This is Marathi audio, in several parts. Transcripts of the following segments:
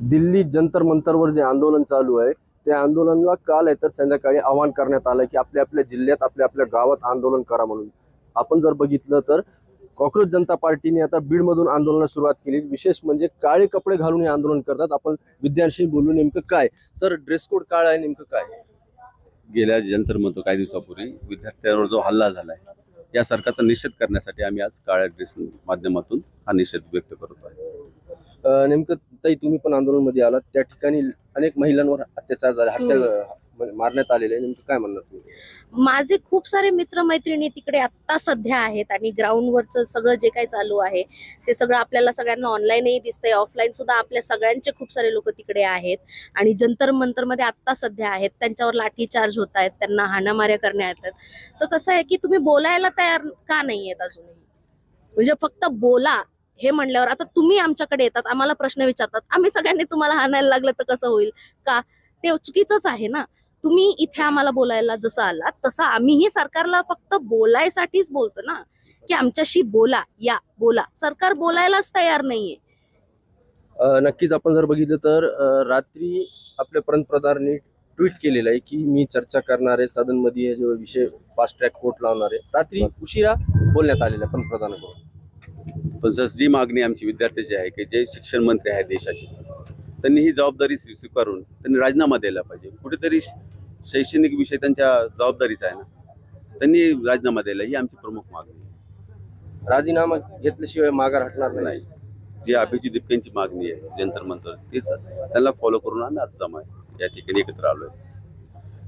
दिल्ली जंतर मंतरवर जे आंदोलन चालू आहे त्या आंदोलनाला काल आहे तर संध्याकाळी आवाहन करण्यात आलं की आपल्या आपल्या जिल्ह्यात आपल्या आपल्या गावात आंदोलन करा म्हणून. आपण जर बघितलं तर कॉक्रोच जनता पार्टीने आता बीडमधून आंदोलनाला सुरुवात केली. विशेष म्हणजे काळे कपडे घालून हे आंदोलन करतात. आपण विद्यार्थी बोलू नेमकं काय सर, ड्रेस कोड काळा आहे, नेमकं काय? गेल्या जंतर मंतर काही दिवसापूर्वी विद्यार्थ्यांवर जो हल्ला झालाय या सरकारचा निषेध करण्यासाठी आम्ही आज काळ्या ड्रेस माध्यमातून हा निषेध व्यक्त करतो आहे. नेमकं ताई तुम्ही पण आंदोलन मध्ये आलात, त्या ठिकाणी अनेक महिलांवर अत्याचार झाले, हत्या मारण्यात आलेले, नेमकं काय म्हणणार तुम्ही? माझे खूप सारे मित्रमैत्रिणी तिकडे आता सध्या आहेत आणि ग्राउंडवरचं सगळं जे काही चालू आहे ते सगळं आपल्याला सगळ्यांना ऑनलाईनही दिसतंय, ऑफलाईन सुद्धा आपल्या सगळ्यांचे खूप सारे लोक तिकडे आहेत आणि जंतर मंतर मध्ये आता सध्या आहेत. त्यांच्यावर लाठीचार्ज होत आहेत, त्यांना हाणामाऱ्या करण्यात येतात. तर कसं आहे की तुम्ही बोलायला तयार का नाही आहेत अजूनही? म्हणजे फक्त बोला हे म्हणल्यावर आता तुम्ही आमच्याकडे येतात, आम्हाला प्रश्न विचारतात, आम्ही सगळ्यांनी तुम्हाला हाणायला लागलं तर कसं होईल का? ते चुकीचंच आहे ना. तुम्ही इथे आम्हाला बोलायला जसं आलात तसं आम्हीही सरकारला फक्त बोलायसाठीच बोलतो ना, की आमच्याशी बोला, या बोला. सरकार बोलायलाच तयार नाहीये. नक्कीच आपण जर बघितलं तर रात्री आपल्या पंतप्रधानांनी ट्विट केलेलं आहे की मी चर्चा करणार आहे सदनमध्ये जो विषय फास्ट ट्रॅक कोर्ट लावणार आहे. रात्री उशिरा बोलण्यात आलेलं आहे पंतप्रधानांकडून. पण जी मागणी आमची विद्यार्थ्याची आहे की जे शिक्षण मंत्री आहेत देशाचे, त्यांनी ही जबाबदारी स्वीकारून त्यांनी राजीनामा द्यायला पाहिजे. कुठेतरी शैक्षणिक विषय त्यांच्या जबाबदारीचा आहे ना, त्यांनी राजीनामा द्यायला ही आमची प्रमुख मागणी आहे. राजीनामा घेतल्याशिवाय माघार हटणार नाही. जी अभिजित दिपकेंची मागणी आहे जंतर मंतर, तेच त्यांना फॉलो करून आम्ही आज समय या ठिकाणी एकत्र आलोय.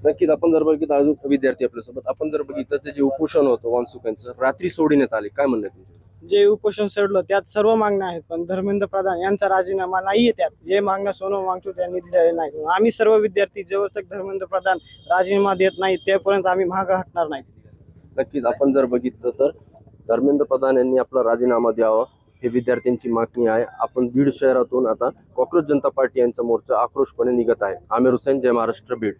नक्कीच आपण जर बघितलं अजून विद्यार्थी आपल्यासोबत, आपण जर बघितलं तर जे उपोषण होतं वानसुकांचं रात्री सोडण्यात आले, काय म्हणणं तुमचं? जे उपोषण सोडलं त्यात सर्व मागण्या आहेत, पण धर्मेंद्र प्रधान यांचा राजीनामा नाहीये. त्यात हे मागण्या सोनम वांगचूक यांनी दिलेले नाही. आम्ही सर्व विद्यार्थी जेव्हा तक धर्मेंद्र प्रधान राजीनामा देत नाही तेपर्यंत आम्ही मागे हटणार नाही. नक्कीच आपण जर बघितलं तर धर्मेंद्र प्रधान यांनी आपला राजीनामा द्यावा हे विद्यार्थ्यांची मागणी आहे. आपण बीड शहरातून आता कॉक्रोच जनता पार्टी यांचा मोर्चा आक्रोशपणे निघत आहे. आमिर हुसैन, जय महाराष्ट्र, बीड.